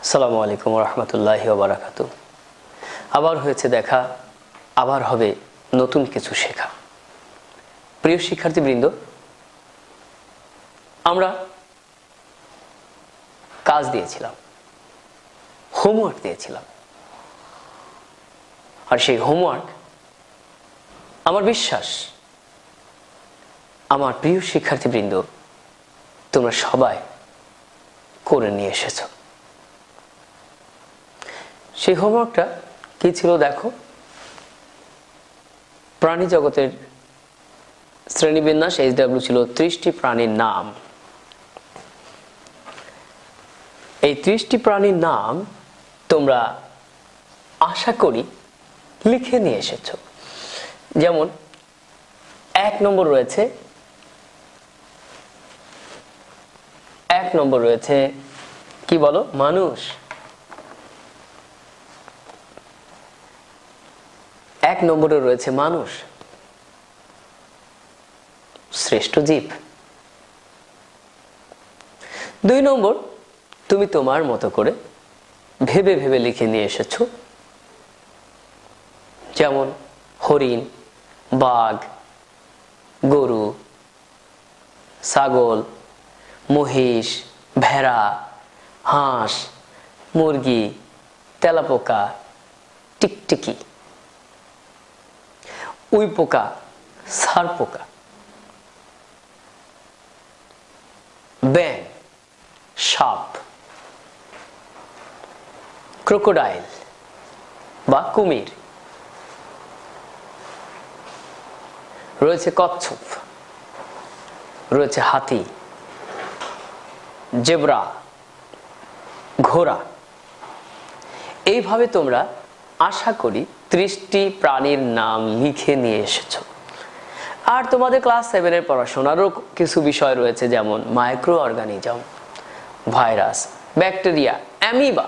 আসসালামু আলাইকুম রহমতুল্লাহি ওয়া বারাকাতুহু। আবার হয়েছে দেখা, আবার হবে নতুন কিছু শেখা। প্রিয় শিক্ষার্থীবৃন্দ, আমরা কাজ দিয়েছিলাম, হোমওয়ার্ক দিয়েছিলাম, আর সেই হোমওয়ার্ক আমার বিশ্বাস আমার প্রিয় শিক্ষার্থীবৃন্দ তোমরা সবাই করে নিয়ে এসেছো। সেই হোমওয়ার্কটা কি ছিল দেখো। প্রাণী জগতের শ্রেণীবিন্যাস HW ছিল 30টি প্রাণীর নাম। এই 30টি প্রাণীর নাম তোমরা আশা করি লিখে নিয়ে এসেছো। যেমন 1 নম্বর রয়েছে কি বলো? মানুষ। 1 নম্বরে রয়েছে মানুষ, শ্রেষ্ঠ জীব। 2 নম্বর তুমি তোমার মতো করে ভেবে ভেবে লিখে নিয়ে এসেছো। যেমন হরিণ, বাঘ, গরু, ছাগল, মহিষ, ভেড়া, হাঁস, মুরগি, তেলাপোকা, টিকটিকি, উইপোকা, ছারপোকা, ব্যাঙ, সাপ, ক্রোকোডাইল বা কুমির, রয়েছে কচ্ছপ, রয়েছে হাতি, জেব্রা, ঘোড়া। এইভাবে তোমরা আশা করি 30টি প্রাণীর নাম লিখে নিয়ে এসেছো। আর তোমাদের ক্লাস 7-এর পড়াশোনারও কিছু বিষয় রয়েছে, যেমন micro organism, virus, bacteria, amoeba.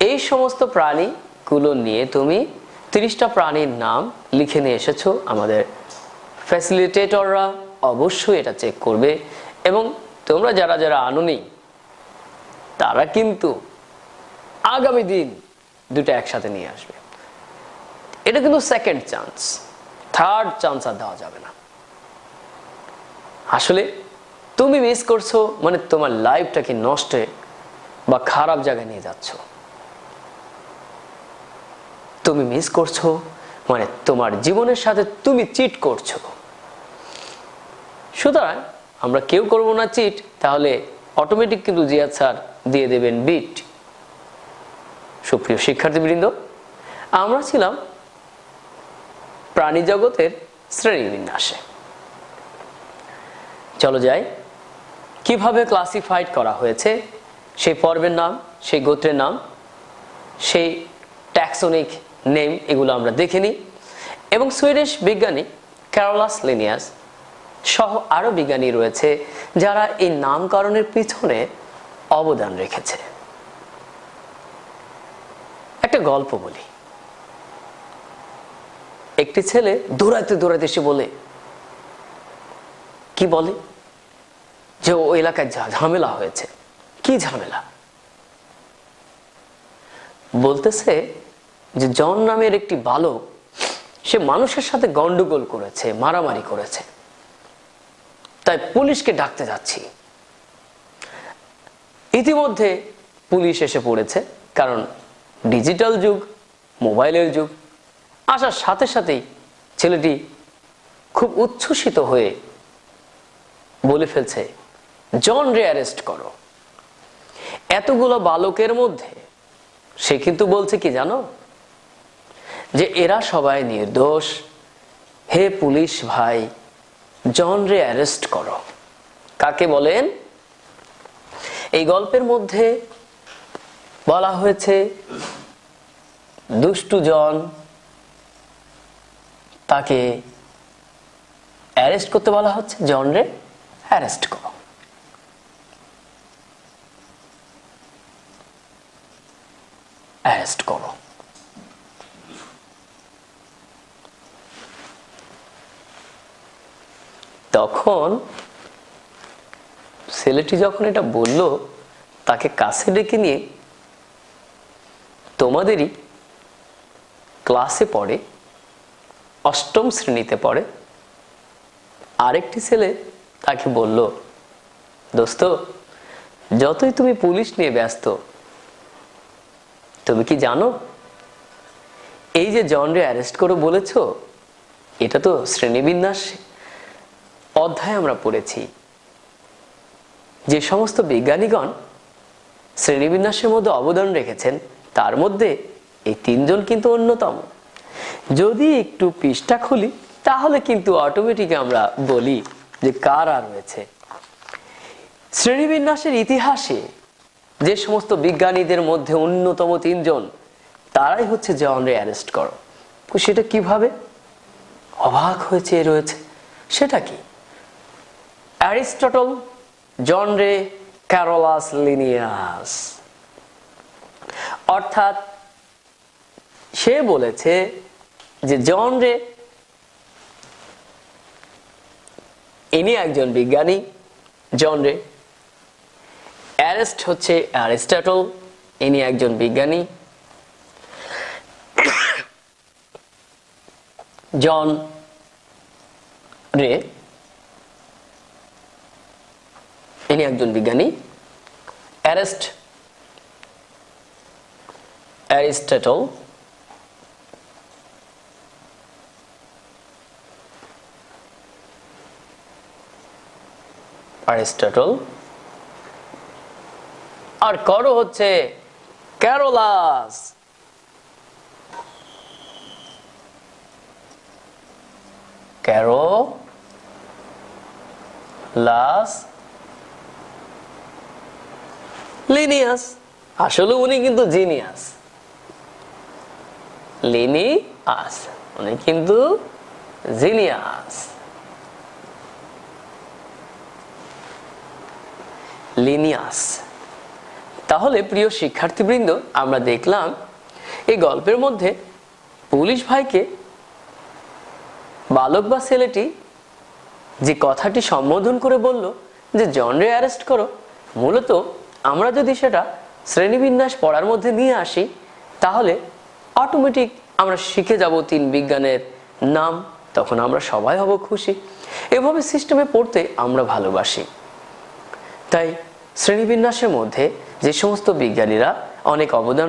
এই সমস্ত প্রাণীগুলো নিয়ে তুমি 30টা প্রাণীর নাম লিখে নিয়ে এসেছো। আমাদের ফ্যাসিলিটেটররা অবশ্যই এটা চেক করবে, এবং তোমরা যারা যারা আনোনি তারা কিন্তু আগামী দিন দুটো একসাথে নিয়ে আসবে। এটা কিন্তু সেকেন্ড চান্স, থার্ড চান্স আর দেওয়া যাবে না। আসলে তুমি মিস করছো মানে তোমার লাইফটাকে নষ্টে বা খারাপ জায়গায় নিয়ে যাচ্ছ। তুমি মিস করছো মানে তোমার জীবনের সাথে তুমি চিট করছো। সুতরাং আমরা কেউ করবো না চিট, তাহলে অটোমেটিক কিন্তু জিয়াদ স্যার দিয়ে দেবেন বিট। সুপ্রিয় শিক্ষার্থীবৃন্দ, আমরা ছিলাম প্রাণী জগতের শ্রেণীবিন্যাসে। চলো যাই, কিভাবে ক্লাসিফাইড করা হয়েছে সেই পর্বের নাম, সেই গোত্রের নাম, সেই ট্যাক্সোনিক নেম, এগুলো আমরা দেখে নিই। এবং সুইডিশ বিজ্ঞানী ক্যারোলাস লিনিয়াস সহ আরো বিজ্ঞানী রয়েছে যারা এই নামকরণের পিছনে অবদান রেখেছে। একটা গল্প বলি। একটি ছেলে দৌড়াইতে দৌড়াইতে এসে বলে, কি বলে যে ও এলাকায় ঝামেলা হয়েছে। কি ঝামেলা? বলতেছে যে জন নামের একটি বালক, সে মানুষের সাথে গন্ডগোল করেছে, মারামারি করেছে, তাই পুলিশকে ডাকতে যাচ্ছি। ইতিমধ্যে পুলিশ এসে পড়েছে, কারণ ডিজিটাল যুগ, মোবাইলের যুগ। আসার সাথে সাথেই ছেলেটি খুব উচ্ছ্বসিত হয়ে বলে ফেলছে, জন রে অ্যারেস্ট করো। এতগুলো বালকের মধ্যে সে কিন্তু বলছে কি জানো, যে এরা সবাই নির্দোষ, হে পুলিশ ভাই, জন রে অ্যারেস্ট করো। কাকে বলেন? এই গল্পের মধ্যে বলা হয়েছে দুষ্টু জন, তাকে অ্যারেস্ট করতে বলা হচ্ছে। জন রে অ্যারেস্ট করো। অ্যারেস্ট করো। তখন ছেলেটি যখন এটা বলল, তাকে কাছে ডেকে নিয়ে তোমাদেরই ক্লাসে পড়ে, অষ্টম শ্রেণীতে পড়ে, আরেকটি ছেলে তাকে বলল, দোস্ত, যতই তুমি পুলিশ নিয়ে ব্যস্ত, তুমি কি জানো এই যে জন রে অ্যারেস্ট করে বলেছো, এটা তো শ্রেণীবিন্যাস অধ্যায় আমরা পড়েছি। যে সমস্ত বিজ্ঞানীগণ শ্রেণীবিন্যাসের মধ্যে অবদান রেখেছেন তার মধ্যে এই তিনজন কিন্তু অন্যতম। যদি একটু পৃষ্ঠা খুলি তাহলে কিন্তু অটোমেটিক আমরা বলি যে কারা রয়েছে। শ্রেণীবিন্যাসের ইতিহাসে যে সমস্ত বিজ্ঞানীদের মধ্যে অন্যতম তিনজন, তারাই হচ্ছে জন রে অ্যারেস্ট করো। সেটা কিভাবে? অবাক হয়েছে রয়েছে। সেটা কি? অ্যারিস্টটল, জন রে, ক্যারোলাস লিনিয়াস। অর্থাৎ সে বলেছে যে জন রে ইনি একজন বিজ্ঞানী, জন রে। অ্যারেস্ট হচ্ছে অ্যারিস্টটল, ইনি একজন বিজ্ঞানী। জন রে ইনি একজন বিজ্ঞানী। অ্যারিস্টটল আর করো হচ্ছে ক্যারোলাস। লিনিয়াস। আসলে উনি কিন্তু জিনিয়াস। উনি কিন্তু জিনিয়াস। লিনিয়াস। তাহলে প্রিয় শিক্ষার্থীবৃন্দ, আমরা দেখলাম এই গল্পের মধ্যে পুলিশ ভাইকে বালক বা ছেলেটি যে কথাটি সম্বোধন করে বলল যে জন রে অ্যারেস্ট করো, মূলত আমরা যদি সেটা শ্রেণীবিন্যাস পড়ার মধ্যে নিয়ে আসি তাহলে অটোমেটিক আমরা শিখে যাব তিন বিজ্ঞানের নাম। তখন আমরা সবাই হব খুশি। এভাবে সিস্টেমে পড়তে আমরা ভালোবাসি। তাই শ্রেণীবিন্যাসের মধ্যে যে সমস্ত বিজ্ঞানীরা অনেক অবদান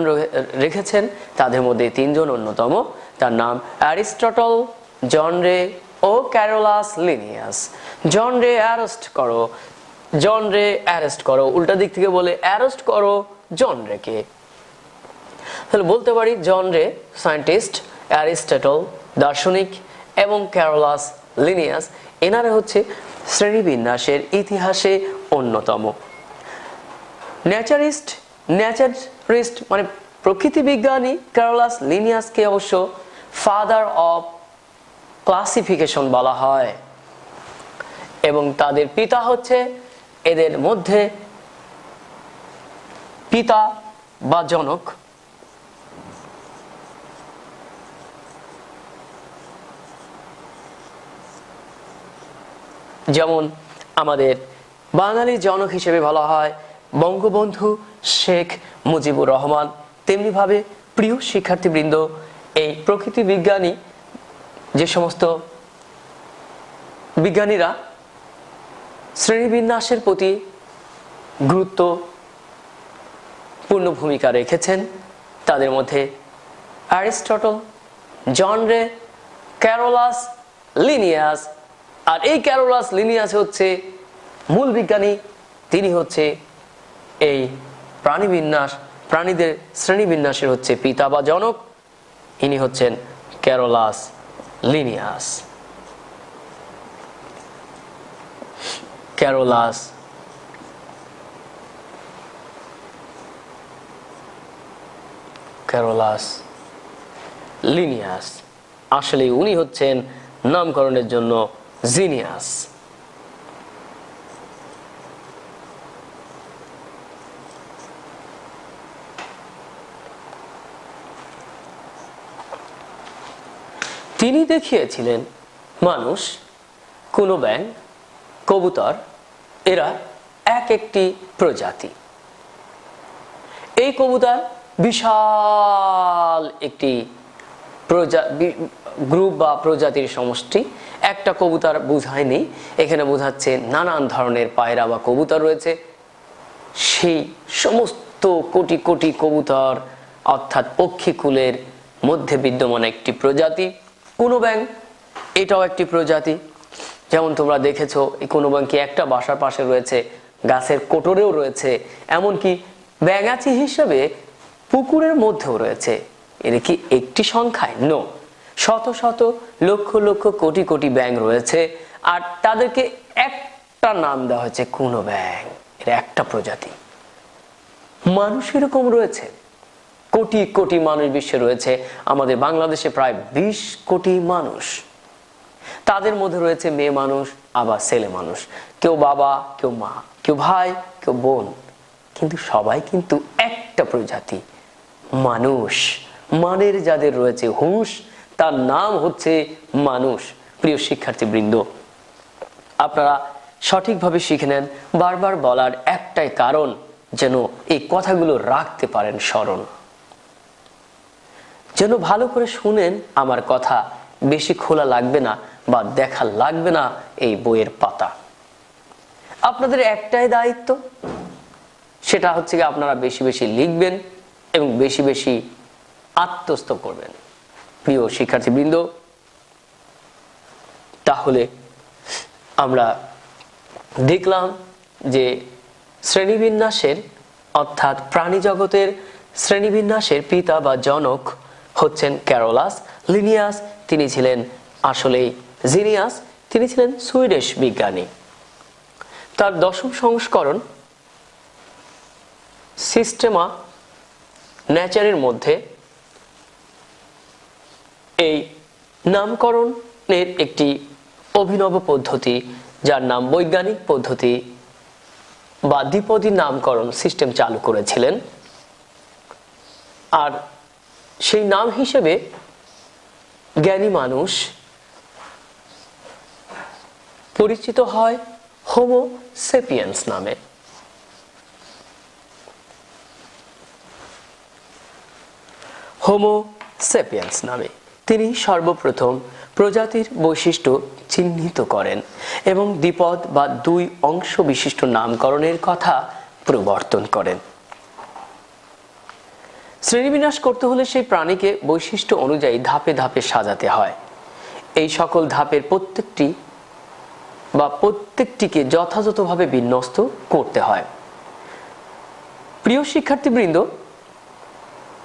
রেখেছেন তাদের মধ্যে তিনজন অন্যতম। তার নাম অ্যারিস্টটল, জন রে ও ক্যারোলাস লিনিয়াস। জন রে অ্যারেস্ট করো, উল্টা দিক থেকে বলে অ্যারেস্ট করো জন রেকে। তাহলে বলতে পারি জন রে সায়েন্টিস্ট, অ্যারিস্টটল দার্শনিক এবং ক্যারোলাস লিনিয়াস এনারা হচ্ছে শ্রেণীবিন্যাসের ইতিহাসে অন্যতম। ন্যাচারিস্ট মানে প্রকৃতি বিজ্ঞানী ক্যারোলাস লিনিয়াসকে অবশ্য ফাদার অফ ক্লাসিফিকেশন বলা হয় এবং তাদের পিতা হচ্ছে, এদের মধ্যে পিতা বা জনক যেমন আমাদের বাঙালি জনক হিসেবে বলা হয় বঙ্গবন্ধু শেখ মুজিবুর রহমান, তেমনি ভাবে প্রিয় শিক্ষার্থীবৃন্দ এই প্রকৃতি বিজ্ঞানী যে সমস্ত বিজ্ঞানীরা শ্রেণীবিন্যাসের প্রতি গুরুত্বপূর্ণ ভূমিকা রেখেছেন তাদের মধ্যে অ্যারিস্টটল, জন রে, ক্যারোলাস লিনিয়াস। আর এই ক্যারোলাস লিনিয়াস হচ্ছে মূল বিজ্ঞানী। তিনি হচ্ছে এই প্রাণীদের শ্রেণীবিন্যাসের হচ্ছে পিতা বা জনক। ইনি হচ্ছেন ক্যারোলাস লিনিয়াস। ক্যারোলাস লিনিয়াস আসলে উনি হচ্ছেন নামকরণের জন্য জিনিয়াস। তিনি দেখিয়েছিলেন মানুষ, কোনো ব্যাঙ, কবুতর এরা এক একটি প্রজাতি এই কবুতর বিশাল একটি গ্রুপ বা প্রজাতির সমষ্টি। একটা কবুতর বোঝায়নি, এখানে বোঝাচ্ছে নানান ধরনের পায়রা বা কবুতর রয়েছে। সেই সমস্ত কোটি কোটি কবুতর অর্থাৎ পক্ষীকুলের মধ্যে বিদ্যমান একটি প্রজাতি কোনো ব্যাঙ। এটাও একটি প্রজাতি। যেমন তোমরা দেখেছো এই কোনো ব্যাঙ কি একটা বাসার পাশে রয়েছে, গাছের কোটরেও রয়েছে, এমনকি ব্যাঙাচি হিসেবে পুকুরের মধ্যেও রয়েছে। এর কি একটি সংখ্যায়? নো, শত শত লক্ষ লক্ষ কোটি কোটি ব্যাঙ রয়েছে, আর তাদেরকে একটা নাম দেওয়া হয়েছে কোনো ব্যাঙ। এর একটা প্রজাতি। মানুষ এরকম রয়েছে, কোটি কোটি মানুষ বিশ্বে রয়েছে। আমাদের বাংলাদেশে প্রায় 20 কোটি মানুষ। তাদের মধ্যে রয়েছে মেয়ে মানুষ, আবার ছেলে মানুষ, কেউ বাবা, কেউ মা, কেউ ভাই, কেউ বোন, কিন্তু সবাই কিন্তু একটা প্রজাতি মানুষ। মানের যাদের রয়েছে হুঁশ, তার নাম হচ্ছে মানুষ। প্রিয় শিক্ষার্থীবৃন্দ, আপনারা সঠিকভাবে শিখে নেন। বারবার বলার একটাই কারণ, যেন এই কথাগুলো রাখতে পারেন স্মরণ, যেন ভালো করে শুনেন আমার কথা। বেশি খোলা লাগবে না বা দেখা লাগবে না এই বইয়ের পাতা। আপনাদের একটাই দায়িত্ব, সেটা হচ্ছে কি আপনারা বেশি বেশি লিখবেন এবং বেশি বেশি আত্মস্থ করবেন। প্রিয় শিক্ষার্থীবৃন্দ, তাহলে আমরা দেখলাম যে শ্রেণীবিন্যাসের অর্থাৎ প্রাণী জগতের শ্রেণীবিন্যাসের পিতা বা জনক হচ্ছেন ক্যারোলাস লিনিয়াস। তিনি ছিলেন আসলেই জিনিয়াস, তিনি ছিলেন সুইডিশ বিজ্ঞানী। তার 10ম সংস্করণ সিস্টেমা ন্যাচারের মধ্যে এই নামকরণের একটি অভিনব পদ্ধতি, যার নাম বৈজ্ঞানিক পদ্ধতি বা দ্বিপদী নামকরণ সিস্টেম চালু করেছিলেন। আর সেই নাম হিসেবে জ্ঞানী মানুষ পরিচিত হয় হোমো সেপিয়েন্স নামে। হোমো সেপিয়েন্স নামে তিনি সর্বপ্রথম প্রজাতির বৈশিষ্ট্য চিহ্নিত করেন এবং দ্বিপদ বা 2 অংশ বিশিষ্ট নামকরণের কথা প্রবর্তন করেন। শ্রেণীবিন্যাস করতে হলে সেই প্রাণীকে বৈশিষ্ট্য অনুযায়ী ধাপে ধাপে সাজাতে হয়। এই সকল ধাপের প্রত্যেকটিকে যথাযথভাবে বিন্যস্ত করতে হয়। প্রিয় শিক্ষার্থীবৃন্দ,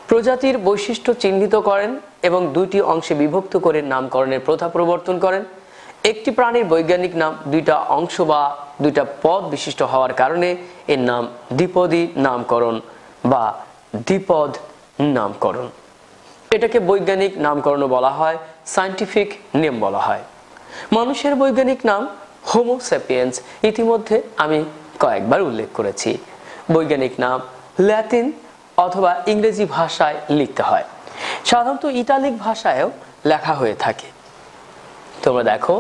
প্রজাতির বৈশিষ্ট্য চিহ্নিত করেন এবং 2টি অংশে বিভক্ত করে নামকরণের প্রথা প্রবর্তন করেন। একটি প্রাণীর বৈজ্ঞানিক নাম 2টা অংশ বা 2টা পদ বিশিষ্ট হওয়ার কারণে এর নাম দ্বিপদী নামকরণ বা দ্বিপদ নামকরণ। এটাকে বৈজ্ঞানিক নামকরণ বলা হয়, সায়েন্টিফিক নেম বলা হয়। মানুষের বৈজ্ঞানিক নাম হোমো স্যাপিয়েন্স ইতিমধ্যে আমি কয়েকবার উল্লেখ করেছি। বৈজ্ঞানিক নাম ল্যাটিন অথবা ইংরেজি ভাষায় লিখতে হয়, সাধারণত ইতালিক ভাষায়ও লেখা হয়ে থাকে। তোমরা দেখো,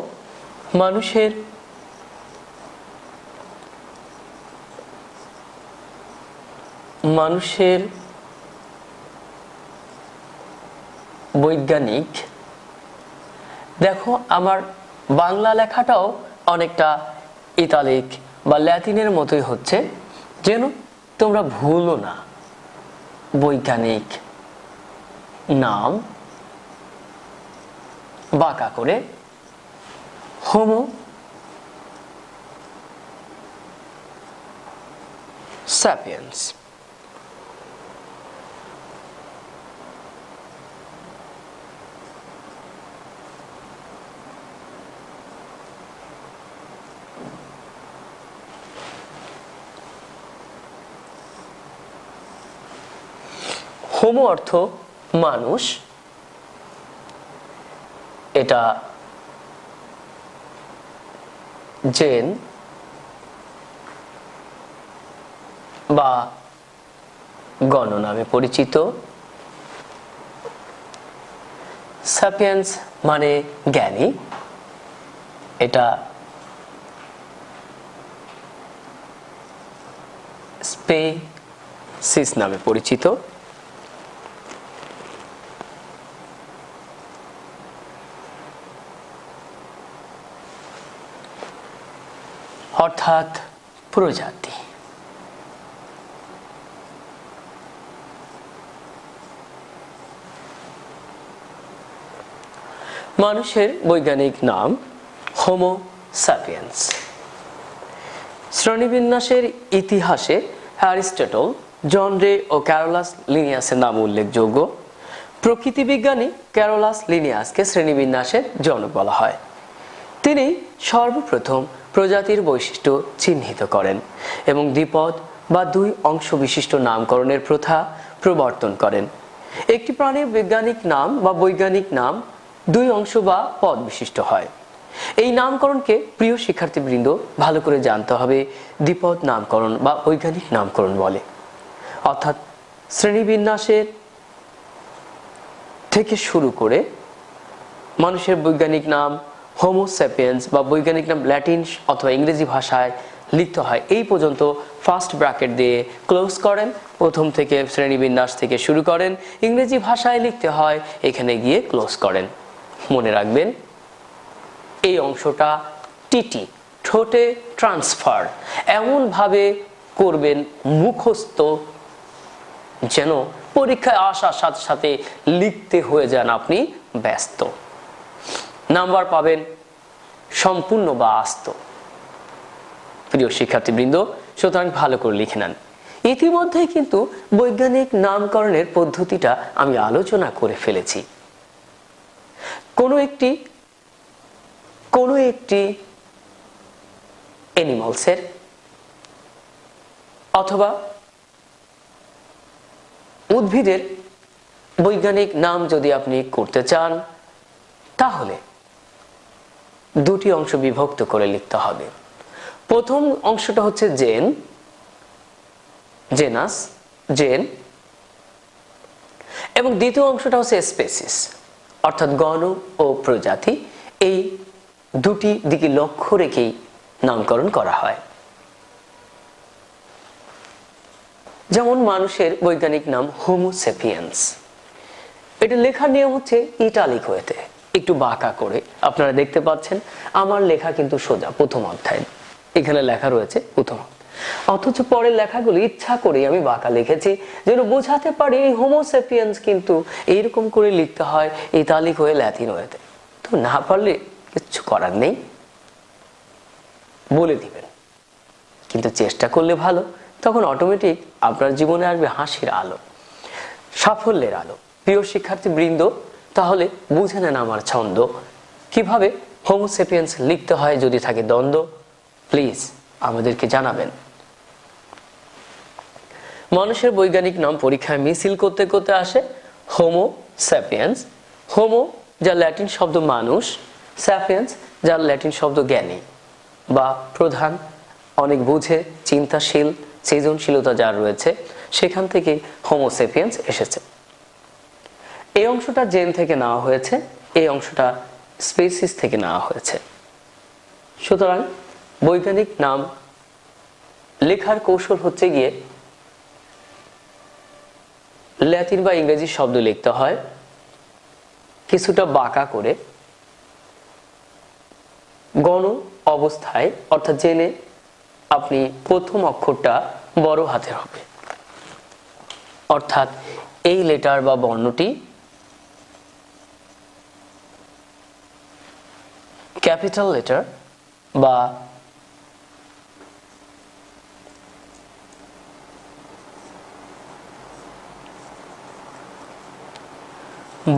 মানুষের বৈজ্ঞানিক, দেখো আমার বাংলা লেখাটাও অনেকটা ইতালিক বা ল্যাটিনের মতোই হচ্ছে, যেন তোমরা ভুলো না। বৈজ্ঞানিক নাম বাঁকা করে হোমো স্যাপিয়েন্স। হোমো অর্থ মানুষ, এটা জেন বা গণ নামে পরিচিত। সাপিয়েন্স মানে জ্ঞানী, এটা সিস নামে পরিচিত। অর্থাৎ প্রজাতি। মানুষের বৈজ্ঞানিক নাম হোমো স্যাপিয়েন্স। শ্রেণীবিন্যাসের ইতিহাসে অ্যারিস্টটল, জন রে ও ক্যারোলাস লিনিয়াসের নাম উল্লেখযোগ্য। প্রকৃতিবিজ্ঞানী ক্যারোলাস লিনিয়াসকে শ্রেণীবিন্যাসের জনক বলা হয়। তিনি সর্বপ্রথম প্রজাতির বৈশিষ্ট্য চিহ্নিত করেন এবং দ্বিপদ বা দুই অংশ বিশিষ্ট নামকরণের প্রথা প্রবর্তন করেন। একটি প্রাণীর বৈজ্ঞানিক নাম বা বৈজ্ঞানিক নাম দুই অংশ বা পদ বিশিষ্ট হয়। এই নামকরণকে প্রিয় শিক্ষার্থীবৃন্দ ভালো করে জানতে হবে দ্বিপদ নামকরণ বা বৈজ্ঞানিক নামকরণ বলে। অর্থাৎ শ্রেণীবিন্যাসের থেকে শুরু করে মানুষের বৈজ্ঞানিক নাম হোমো স্যাপিয়েন্স বা বৈজ্ঞানিক নাম ল্যাটিন অথবা ইংরেজি ভাষায় লিখতে হয় এই পর্যন্ত ফার্স্ট ব্র্যাকেট দিয়ে ক্লোজ করেন। প্রথম থেকে শ্রেণীবিন্যাস থেকে শুরু করেন, ইংরেজি ভাষায় লিখতে হয়, এখানে গিয়ে ক্লোজ করেন। মনে রাখবেন এই অংশটা টিটি, ঠোঁটে ট্রান্সফার, এমনভাবে করবেন মুখস্থ যেন পরীক্ষায় আসার সাথে সাথে লিখতে হয়ে যান আপনি ব্যস্ত। নাম্বার পাবেন সম্পূর্ণ বা আস্ত। প্রিয় শিক্ষার্থীবৃন্দ, সুতরাং ভালো করে লিখে নেন। ইতিমধ্যেই কিন্তু বৈজ্ঞানিক নামকরণের পদ্ধতিটা আমি আলোচনা করে ফেলেছি। কোনো একটি অ্যানিমালসের অথবা উদ্ভিদের বৈজ্ঞানিক নাম যদি আপনি করতে চান তাহলে দুটি অংশ বিভক্ত করে লিখতে হবে। প্রথম অংশটা হচ্ছে জেন, জেনাস, জেন, এবং দ্বিতীয় অংশটা হচ্ছে স্পেসিস অর্থাৎ গণ ও প্রজাতি। এই দুটি দিকে লক্ষ্য রেখেই নামকরণ করা হয়। যেমন মানুষের বৈজ্ঞানিক নাম হোমো স্যাপিয়েন্স, এটা লেখার নিয়ম হচ্ছে ইটালিক ওয়েতে, একটু বাঁকা করে। আপনারা দেখতে পাচ্ছেন আমার লেখা কিন্তু সোজা, প্রথম অধ্যায় এখানে লেখা রয়েছে প্রথম, অথচ পরের লেখাগুলো ইচ্ছা করে আমি বাঁকা লিখেছি যেন বোঝাতে পারি এই হোমো স্যাপিয়েন্স কিন্তু এইরকম করে লিখতে হয় ইতালিক হয়ে ল্যাটিন ওয়েতে। তো না পারলে কিছু করার নেই, বলে দিবেন, কিন্তু চেষ্টা করলে ভালো, তখন অটোমেটিক আপনার জীবনে আসবে হাসির আলো, সাফল্যের আলো। প্রিয় শিক্ষার্থী বৃন্দ, তাহলে বুঝে নেন আমার ছন্দ কিভাবে হোমো স্যাপিয়েন্স লিখতে হয়। যদি থাকে দ্বন্দ্ব প্লিজ আমাদেরকে জানাবেন। মানুষের বৈজ্ঞানিক নাম পরীক্ষায় মিছিল করতে করতে আসে হোমো স্যাপিয়েন্স। হোমো যা ল্যাটিন শব্দ মানুষ, স্যাপিয়েন্স যার ল্যাটিন শব্দ জ্ঞানী বা প্রধান, অনেক বুঝে, চিন্তাশীল, সৃজনশীলতা যার রয়েছে, সেখান থেকে হোমো স্যাপিয়েন্স এসেছে। এই অংশটা জেন থেকে নেওয়া হয়েছে, এই অংশটা স্পেসিস থেকে নেওয়া হয়েছে। সুতরাং বৈজ্ঞানিক নাম লেখার কৌশল হচ্ছে গিয়ে ল্যাটিন বা ইংরেজি শব্দ লিখতে হয় কিছুটা বাঁকা করে, গণ অবস্থায় অর্থাৎ জেনে আপনি প্রথম অক্ষরটা বড় হাতের হবে, অর্থাৎ এই লেটার বা বর্ণটি ক্যাপিটাল লেটার বা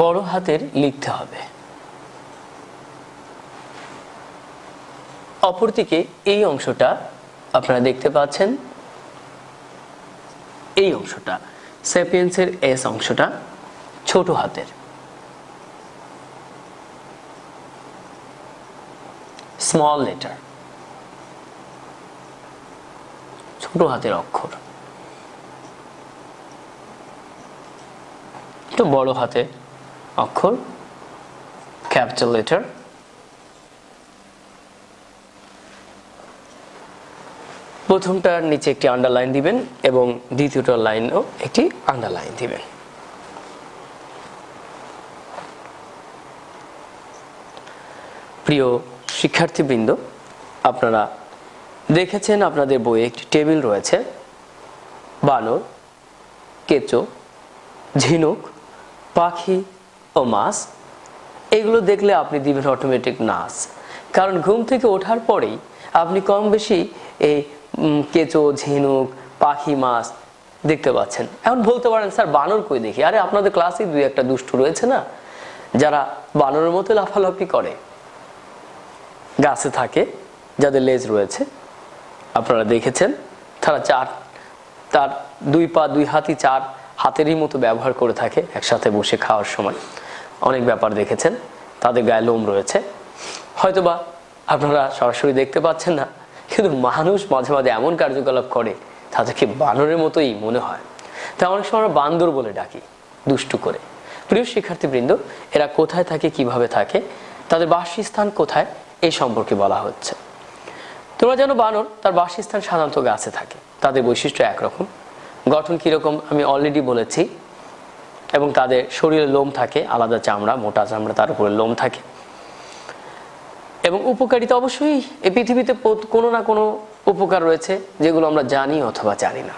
বড় হাতের লিখতে হবে। অপরদিকে এই অংশটা আপনারা দেখতে পাচ্ছেন, এই অংশটা স্যাপিয়েন্সের এস অংশটা ছোট হাতের, স্মল লেটার, ছোট হাতের অক্ষর। একটু বড় হাতের অক্ষর ক্যাপিটাল লেটার। প্রথমটার নিচে একটি আন্ডারলাইন দিবেন এবং দ্বিতীয়টার লাইনেও একটি আন্ডারলাইন দিবেন। প্রিয় শিক্ষার্থীবৃন্দ, আপনারা দেখেছেন আপনাদের বইয়ে একটি টেবিল রয়েছে, বানর, কেঁচো, ঝিনুক, পাখি ও মাছ। এগুলো দেখলে আপনি দিবেন অটোমেটিক নাচ, কারণ ঘুম থেকে ওঠার পরেই আপনি কম বেশি এই কেঁচো, ঝিনুক, পাখি, মাছ দেখতে পাচ্ছেন। এখন বলতে পারেন স্যার বানর কই দেখি? আরে আপনাদের ক্লাসে দুই একটা দুষ্টু রয়েছে না, যারা বানরের মতো লাফালাফি করে, গাছে থাকে, যাদের লেজ রয়েছে, আপনারা দেখেছেন। তার দুই পা, দুই হাতই চার হাতেরই মতো ব্যবহার করে থাকে একসাথে বসে খাওয়ার সময়। অনেক ব্যাপার দেখেছেন। তাদের গায়ে লোম রয়েছে, হয়তোবা আপনারা সরাসরি দেখতে পাচ্ছেন না, কিন্তু মানুষ মাঝে মাঝে এমন কার্যকলাপ করে তাদেরকে বানরের মতোই মনে হয়। তাই অনেক সময় আমরা বান্দর বলে ডাকি, দুষ্টু করে। প্রিয় শিক্ষার্থীবৃন্দ, এরা কোথায় থাকে, কিভাবে থাকে, তাদের বাসস্থান কোথায়, এই সম্পর্কে বলা হচ্ছে। তোমরা জানো বানর তার বাসস্থান সাধারণত গাছে থাকে। তাদের বৈশিষ্ট্য একরকম, গঠন কিরকম আমি অলরেডি বলেছি, এবং তাদের শরীরে লোম থাকে, আলাদা চামড়া, মোটা চামড়া, তার উপরে লোম থাকে। এবং উপকারিতা অবশ্যই এই পৃথিবীতে কোনো না কোনো উপকার রয়েছে, যেগুলো আমরা জানি অথবা জানি না,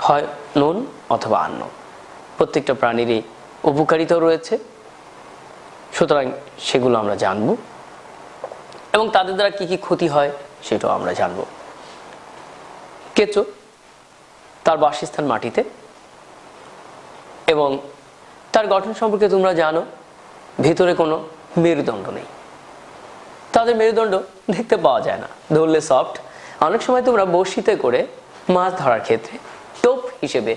হয় নোন অথবা আননোন। প্রত্যেকটা প্রাণীরই উপকারিতাও রয়েছে, সুতরাং সেগুলো আমরা জানব, এবং তাদের দ্বারা কি কি ক্ষতি হয় সেটাও আমরা জানব। কেঁচো, তার বাসস্থান মাটিতে, এবং তার গঠন সম্পর্কে তোমরা জানো, ভিতরে কোনো মেরুদণ্ড নেই। তাদের মেরুদণ্ড দেখতে পাওয়া যায় না, ধরলে সফট। অনেক সময় তোমরা বড়শিতে করে মাছ ধরার ক্ষেত্রে টোপ হিসেবে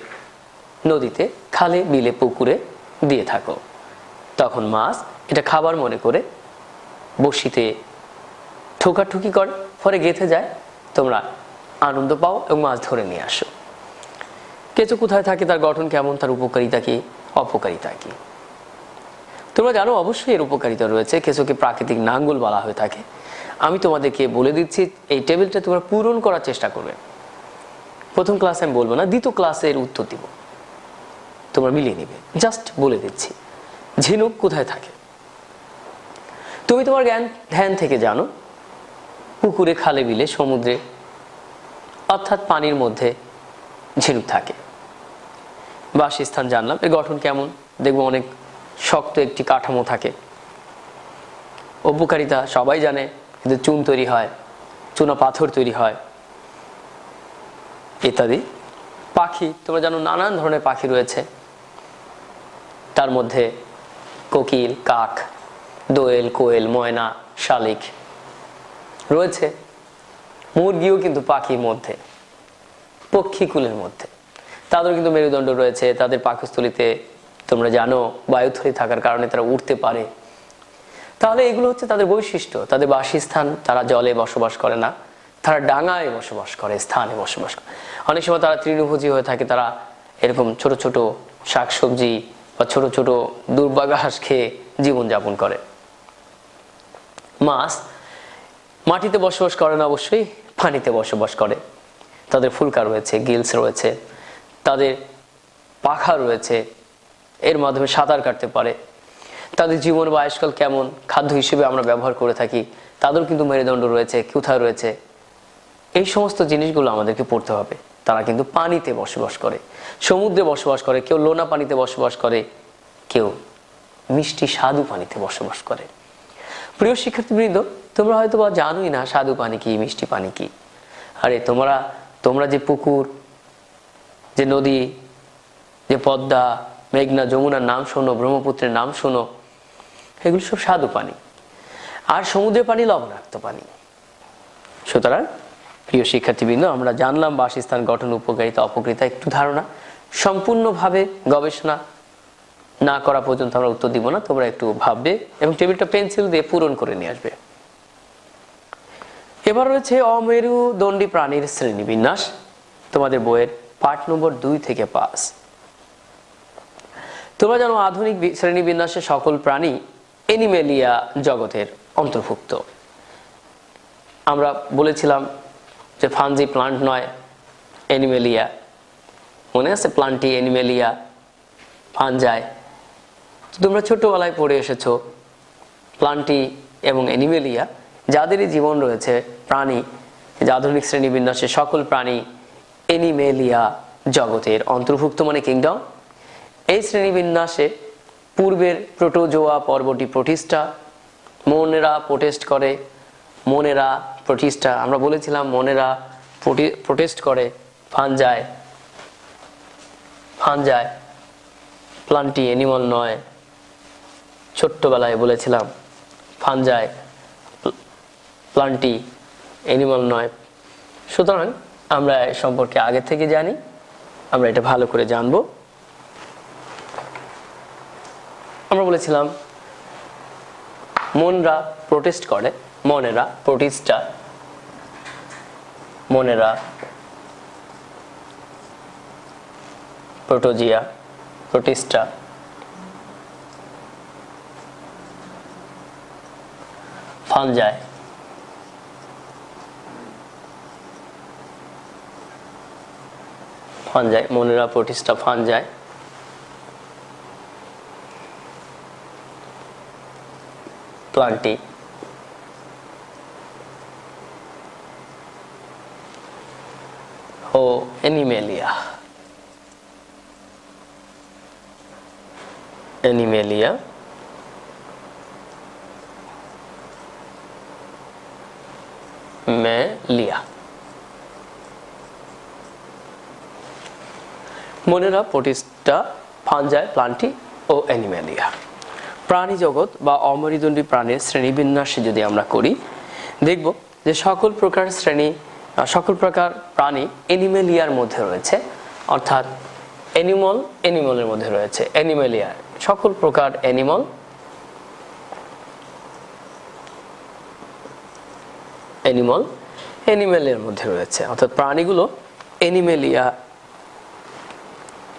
নদীতে, খালে, বিলে, পুকুরে দিয়ে থাকো, তখন মাছ এটা খাবার মনে করে বড়শিতে ঠোকাঠুকি করে, পরে গেঁথে যায়, তোমরা আনন্দ পাও এবং মাছ ধরে নিয়ে আসো। কেঁচো কোথায় থাকে, তার গঠন কেমন, তার উপকারিতা কি, অপকারিতা কি, তোমরা জানো অবশ্যই এর উপকারিতা রয়েছে। কেঁচোকে প্রাকৃতিক নাঙ্গল বলা হয়ে থাকে। আমি তোমাদেরকে বলে দিচ্ছি, এই টেবিলটা তোমরা পূরণ করার চেষ্টা করবে। প্রথম ক্লাসে আমি বলবো না, দ্বিতীয় ক্লাসে এর উত্তর দিব, তোমরা মিলিয়ে নিবে। জাস্ট বলে দিচ্ছি, ঝিনুক কোথায় থাকে তুমি তোমার ধ্যান থেকে জানো, পুকুরে, খালে, বিলে, সমুদ্রে, অর্থাৎ পানির মধ্যে ঝিনুক থাকে। বাসস্থান জানলাম, এর গঠন কেমন, দেখবো অনেক শক্ত একটি কাঠামো থাকে। উপকারিতা সবাই জানে, কিন্তু চুন তৈরি হয়, চুনা পাথর তৈরি হয়, ইত্যাদি। পাখি, তোমরা জানো নানান ধরনের পাখি রয়েছে, তার মধ্যে কোকিল, কাক, দোয়েল, কোয়েল, ময়না, শালিক রয়েছে। মুরগিও কিন্তু পাখির মধ্যে, পক্ষীকুলের মধ্যে। তাদের কিন্তু মেরুদণ্ড রয়েছে, তাদের পাকস্থলীতে তোমরা জানো বায়ুথলি থাকার কারণে তারা উঠতে পারে। তাহলে এগুলো হচ্ছে তাদের বৈশিষ্ট্য, তাদের বাসস্থান। তারা জলে বসবাস করে না, তারা ডাঙায় বসবাস করে, স্থানে বসবাস করে। অনেক সময় তারা তৃণভোজী হয়ে থাকে, তারা এরকম ছোট ছোট শাকসবজি বা ছোট ছোট দুর্বা ঘাস খেয়ে জীবনযাপন করে। মাছ মাটিতে বসবাস করে না, অবশ্যই পানিতে বসবাস করে। তাদের ফুলকা রয়েছে, গিলস রয়েছে, তাদের পাখা রয়েছে, এর মাধ্যমে সাঁতার কাটতে পারে। তাদের জীবন বা আয়ুষ্কাল কেমন, খাদ্য হিসেবে আমরা ব্যবহার করে থাকি, তাদের কিন্তু মেরুদণ্ড রয়েছে, কোথায় রয়েছে, এই সমস্ত জিনিসগুলো আমাদেরকে পড়তে হবে। তারা কিন্তু পানিতে বসবাস করে, সমুদ্রে বসবাস করে, কেউ লোনা পানিতে বসবাস করে, কেউ মিষ্টি স্বাদু পানিতে বসবাস করে। প্রিয় শিক্ষার্থীবৃন্দ, তোমরা হয়তো বা জানোই না স্বাদু পানি কি, মিষ্টি পানি কি। আরে তোমরা যে পুকুর, যে নদী, যে পদ্মা, মেঘনা, যমুনার নাম শোনো, ব্রহ্মপুত্রের নাম শোনো, এগুলো সব স্বাদু পানি। আর সমুদ্রের পানি লবণাক্ত পানি। সুতরাং প্রিয় শিক্ষার্থীবৃন্দ, আমরা জানলাম বাসস্থান, গঠন, উপকারিতা, অপকারিতা, একটু ধারণা। সম্পূর্ণভাবে গবেষণা না করা পর্যন্ত আমরা উত্তর দিব না, তোমরা একটু ভাববে এবং টেবিলটা পেন্সিল দিয়ে পূরণ করে নিয়ে আসবে। এবার রয়েছে অমেরুদণ্ডী প্রাণীর শ্রেণীবিন্যাস, তোমাদের বইয়ের পাঠ নম্বর 2 থেকে 5। তোমরা জানো আধুনিক শ্রেণীবিন্যাসে সকল প্রাণী অ্যানিমেলিয়া জগতের অন্তর্ভুক্ত। আমরা বলেছিলাম যে ফাঞ্জি প্লান্ট নয়, অ্যানিমেলিয়া, মনে আছে প্লান্টি, অ্যানিমেলিয়া, ফাঞ্জাই। তোমরা ছোটবেলায় পড়ে এসেছো প্লান্টি এবং অ্যানিমেলিয়া যাদেরই জীবন রয়েছে, প্রাণী, যে আধুনিক শ্রেণীবিন্যাসে সকল প্রাণী অ্যানিমেলিয়া জগতের অন্তর্ভুক্ত, মানে কিংডম। এই শ্রেণীবিন্যাসে পূর্বের প্রোটোজোয়া পর্বটি প্রোটিস্টা, মোনেরা প্রোটেস্ট করে, মোনেরা প্রোটিস্টা, আমরা বলেছিলাম মোনেরা প্রোটেস্ট করে, ফাঞ্জাই, ফাঞ্জাই প্লান্টি, অ্যানিমাল নয়, ছোট্টবেলায় বলেছিলাম ফাঞ্জাই প্লান্টি, অ্যানিমাল নয়। সুতরাং আমরা এ সম্পর্কে আগে থেকে জানি, আমরা এটা ভালো করে জানব। আমরা বলেছিলাম মনরা প্রোটেস্ট করে, মনেরা Protista, মনেরা প্রোটোজিয়া, Protista, fungi, fungi, মনেরা Protista, Fungi, plenty, ও Animalia, Animalia, মেলিয়া। মনেরা Protista, Fungi, plenty ও অ্যানিমেলিয়া। প্রাণী জগৎ বা অমেরুদণ্ডী প্রাণীর শ্রেণীবিন্যাসে যদি আমরা করি, দেখব যে সকল প্রকার শ্রেণী, সকল প্রকার প্রাণী অ্যানিমেলিয়ার মধ্যে রয়েছে, অর্থাৎ অ্যানিমলের মধ্যে রয়েছে, অ্যানিমেলিয়া সকল প্রকার অ্যানিমল, অ্যানিমেলের মধ্যে রয়েছে, অর্থাৎ প্রাণীগুলো অ্যানিমেলিয়া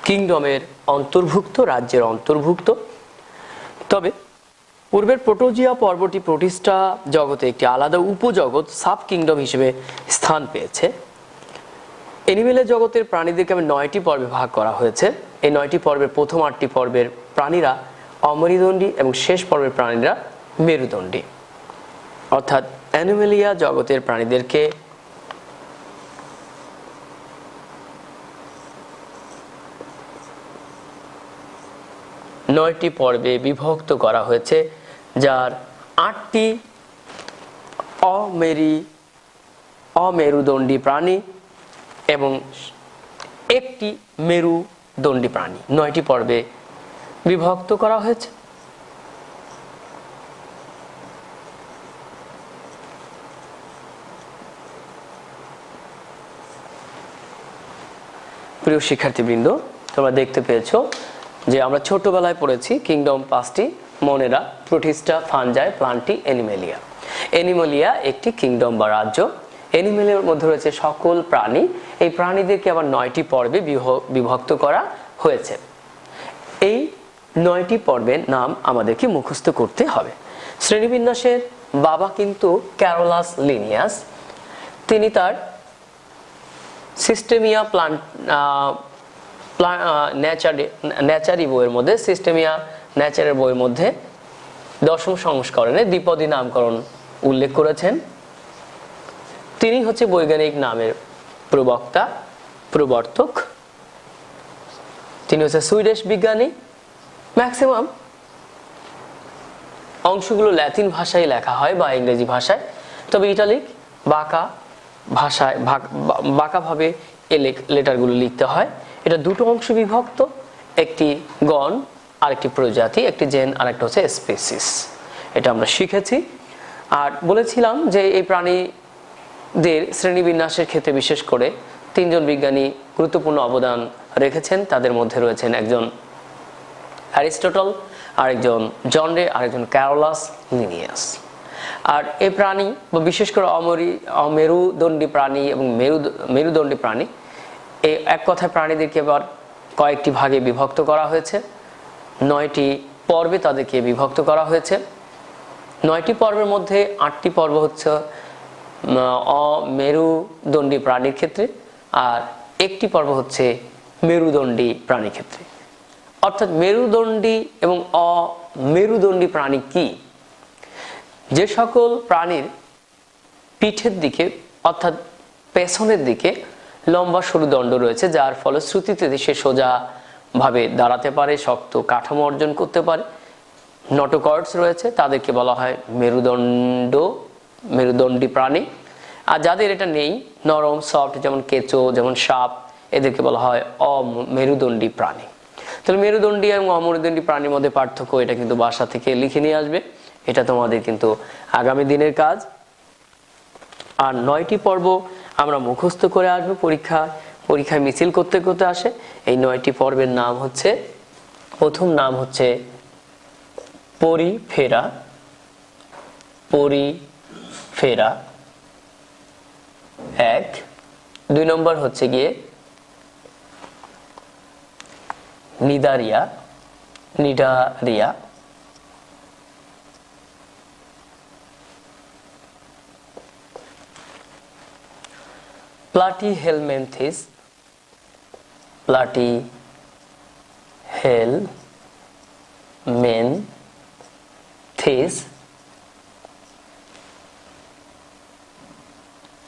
কিংডমের অন্তর্ভুক্ত, রাজ্যের অন্তর্ভুক্ত। তবে পূর্বের প্রোটোজিয়া পর্বটি প্রোটিস্টা জগতে একটি আলাদা উপজগৎ, সাব কিংডম হিসেবে স্থান পেয়েছে। অ্যানিমেলের জগতের প্রাণীদেরকে আমি 9টি পর্বে ভাগ করা হয়েছে। এই 9টি পর্বের প্রথম 8টি পর্বের প্রাণীরা অমেরুদণ্ডী এবং শেষ পর্বের প্রাণীরা মেরুদণ্ডী। অর্থাৎ অ্যানিমেলিয়া জগতের প্রাণীদেরকে নয়টি পর্বে বিভক্ত করা হয়েছে, যার 8টি অমেরুদণ্ডী প্রাণী এবং একটি মেরুদণ্ডী প্রাণী, 9টি পর্বে বিভক্ত করা হয়েছে। প্রিয় শিক্ষার্থীবৃন্দ, তোমরা দেখতে পেয়েছো যে আমরা ছোটবেলায় পড়েছি কিংডম 5টি, Monera, Protista, Fungi, Plantae, Animalia. Animalia একটি কিংডম বা রাজ্য। অ্যানিমেলিয়ার মধ্যে রয়েছে সকল প্রাণী। এই প্রাণীদেরকে আবার 9টি পর্বে বিভক্ত করা হয়েছে। এই 9টি পর্বের নাম আমাদেরকে মুখস্থ করতে হবে। শ্রেণীবিন্যাসের বাবা কিন্তু ক্যারোলাস লিনিয়াস। তিনি তার সিস্টেমিয়া ন্যাচারি বইয়ের মধ্যে, সিস্টেমিয়া ন্যাচারের বইয়ের মধ্যে 10ম সংস্করণে দ্বিপদী নামকরণ উল্লেখ করেছেন। তিনি হচ্ছে বৈজ্ঞানিক নামের প্রবর্তক। তিনি হচ্ছে সুইডিশ বিজ্ঞানী। ম্যাক্সিমাম অংশগুলো ল্যাতিন ভাষায় লেখা হয় বা ইংরেজি ভাষায়, তবে ইটালিক বাঁকা ভাষায় বাঁকাভাবে এই লেটারগুলো লিখতে হয়। এটা দুটো অংশ বিভক্ত, একটি গণ আর একটি প্রজাতি, একটি জেন আর একটা হচ্ছে স্পিসিস। এটা আমরা শিখেছি। আর বলেছিলাম যে এই প্রাণীদের শ্রেণীবিন্যাসের ক্ষেত্রে বিশেষ করে 3জন বিজ্ঞানী গুরুত্বপূর্ণ অবদান রেখেছেন। তাদের মধ্যে রয়েছেন একজন অ্যারিস্টটল, আরেকজন জন রে, আরেকজন ক্যারোলাস লিনিয়াস। আর এই প্রাণী বা বিশেষ করে অমেরুদণ্ডী প্রাণী এবং মেরুদণ্ডী প্রাণী, এই এক কথায় প্রাণীদেরকে এবার কয়েকটি ভাগে বিভক্ত করা হয়েছে। 9টি পর্বে তাদেরকে বিভক্ত করা হয়েছে। 9টি পর্বের মধ্যে 8টি পর্ব হচ্ছে অমেরুদণ্ডী প্রাণীর ক্ষেত্রে, আর একটি পর্ব হচ্ছে মেরুদণ্ডী প্রাণীর ক্ষেত্রে। অর্থাৎ মেরুদণ্ডী এবং অমেরুদণ্ডী প্রাণী কি? যে সকল প্রাণীর পিঠের দিকে অর্থাৎ পেছনের দিকে লম্বা সরু দণ্ড রয়েছে, যার ফলশ্রুতিতে সে সোজাভাবে দাঁড়াতে পারে, শক্ত কাঠামো অর্জন করতে পারে, নটোকর্ডস রয়েছে, তাদেরকে বলা হয় মেরুদণ্ডী প্রাণী। আর যাদের এটা নেই, নরম সফট, যেমন কেঁচো, যেমন সাপ, এদেরকে বলা হয় অমেরুদণ্ডী প্রাণী। তাহলে মেরুদণ্ডী এবং অমেরুদণ্ডী প্রাণীর মধ্যে পার্থক্য, এটা কিন্তু বাসা থেকে লিখে নিয়ে আসবে, এটা তোমাদের কিন্তু আগামী দিনের কাজ। আর 9টি পর্ব আমরা মুখস্থ করে আসবো পরীক্ষায় মিছিল করতে করতে আসে। এই 9টি পর্বের নাম হচ্ছে, প্রথম নাম হচ্ছে পরিফেরা, 1। 2 নম্বর হচ্ছে গিয়ে Cnidaria, Platyhelminthes,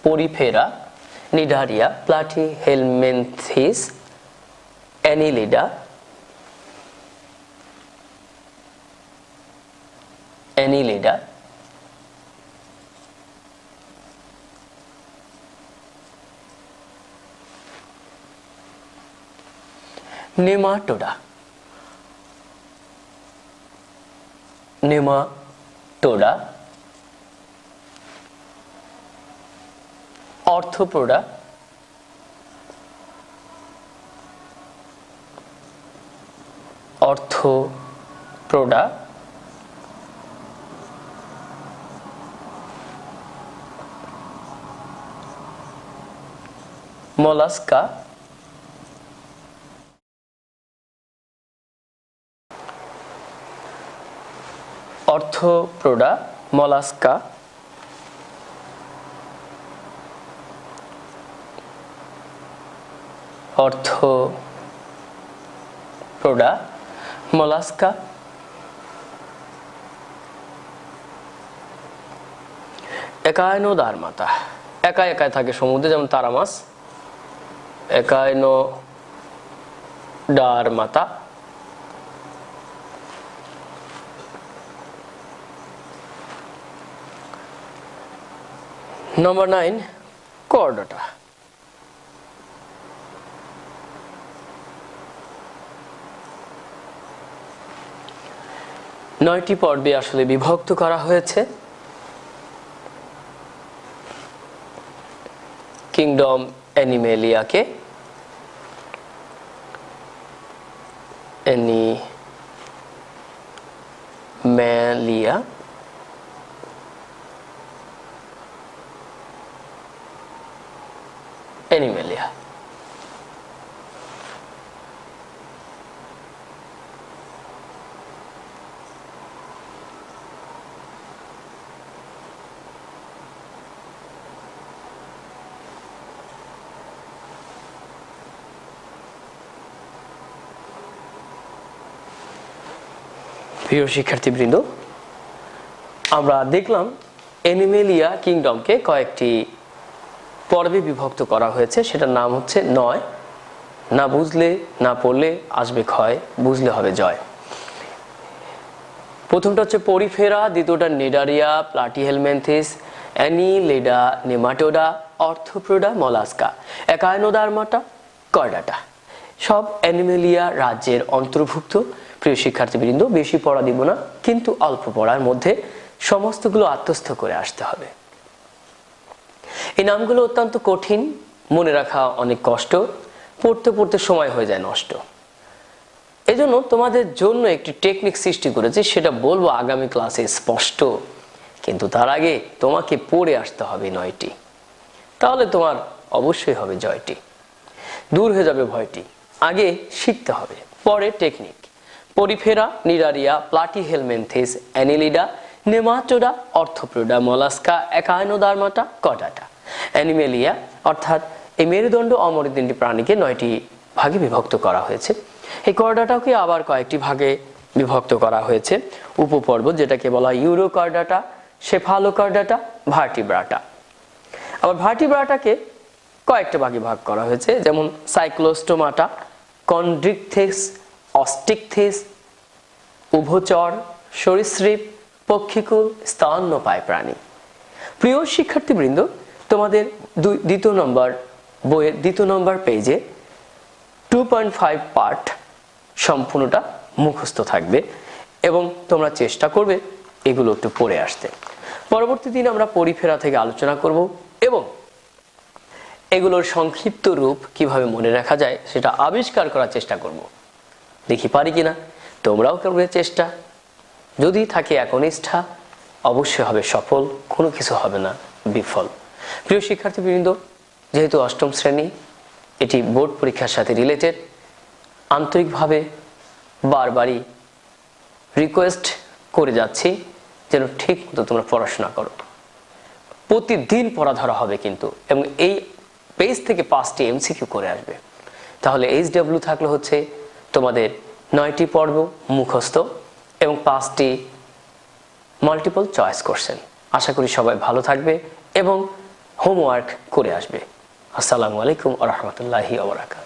Porifera, Cnidaria, Platyhelminthes, Annelida, Nematoda, Arthropoda, Mollusca, Mollusca. Echinodermata, একায় থাকে সমুদ্রে, যেমন তারা মাছ, একায়নোডারমাটা। নম্বর 9, কর্ডাটা। নয়টি পর্বে আসলে বিভক্ত করা হয়েছে। কিংডম অ্যানিমেলিয়াকে, অ্যানিমেলিয়া, প্রিয় শিক্ষার্থীবৃন্দ, আমরা দেখলাম অ্যানিমেলিয়া কিংডমকে কয়েকটি পর্বে বিভক্ত করা হয়েছে। সেটার নাম হচ্ছে 9। না বুঝলে, না পড়লে আসবে ক্ষয়, বুঝলে হবে জয়। প্রথমটা হচ্ছে পরিফেরা, দ্বিতীয়টা Cnidaria, Platyhelminthes, Annelida, Nematoda, Arthropoda, Mollusca, Echinodermata, Chordata, সব অ্যানিমেলিয়া রাজ্যের অন্তর্ভুক্ত। প্রিয় শিক্ষার্থীবৃন্দ, বেশি পড়া দিব না, কিন্তু অল্প পড়ার মধ্যে সমস্তগুলো আত্মস্থ করে আসতে হবে। এই নামগুলো অত্যন্ত কঠিন, মনে রাখা অনেক কষ্ট, পড়তে পড়তে সময় হয়ে যায় নষ্ট। এজন্য তোমাদের জন্য একটি টেকনিক সৃষ্টি করেছি, সেটা বলবো আগামী ক্লাসে স্পষ্ট, কিন্তু তার আগে তোমাকে পড়ে আসতে হবে 9টি, তাহলে তোমার অবশ্যই হবে জয়টি, দূর হয়ে যাবে ভয়টি। আগে শিখতে হবে, পরে technique. Porifera, Cnidaria, Platyhelminthes, Annelida, Nematoda, Arthropoda, Mollusca, Echinodermata, Chordata. Animalia অর্থাৎ এই মেরুদণ্ড অমর তিনটি প্রাণীকে 9টি ভাগে বিভক্ত করা হয়েছে। এই কর্ডাটাকে আবার কয়েকটি ভাগে বিভক্ত করা হয়েছে। উপপর্ব যেটাকে বলা হয় ইউরোকর্ডাটা, সেফালোকর্ডাটা, ভার্টিব্রাটা। আবার ভার্টিব্রাটাকে কয়েকটা ভাগে ভাগ করা হয়েছে, যেমন সাইক্লোস্টোমাটা, কন্ড্রিকথেস, অস্টিকথেস, উভচর, সরীসৃপ, পক্ষীকুল, স্তন্যপায়ী প্রাণী। প্রিয় শিক্ষার্থীবৃন্দ, তোমাদের দ্বিতীয় নম্বর বইয়ের 2 নম্বর পেজে 2.5 পার্ট সম্পূর্ণটা মুখস্থ থাকবে এবং তোমরা চেষ্টা করবে এগুলো একটু পড়ে আসতে। পরবর্তী দিন আমরা পরিফেরা থেকে আলোচনা করব এবং এগুলোর সংক্ষিপ্ত রূপ কিভাবে মনে রাখা যায় সেটা আবিষ্কার করার চেষ্টা করব। দেখি পারি কিনা, তোমরাও করবে চেষ্টা। যদি থাকে একনিষ্ঠা, অবশ্যই হবে সফল, কোনো কিছু হবে না বিফল। প্রিয় শিক্ষার্থীবৃন্দ, যেহেতু 8ম শ্রেণী, এটি বোর্ড পরীক্ষার সাথে রিলেটেড, আন্তরিকভাবে বারবারই রিকোয়েস্ট করে যাচ্ছি যেন ঠিক মতো তোমরা পড়াশোনা করো। প্রতিদিন পড়া ধরা হবে কিন্তু, এবং এই পেজ থেকে 5টি এমসিকিউ করে আসবে। তাহলে HW থাকলে হচ্ছে তোমাদের 9টি পর্ব মুখস্থ এবং 5টি মাল্টিপল চয়েস কোশ্চেন। আশা করি সবাই ভালো থাকবে এবং হোমওয়ার্ক করে আসবে। আসসালামু আলাইকুম ওয়া রাহমাতুল্লাহি ওয়া বারাকাতুহু।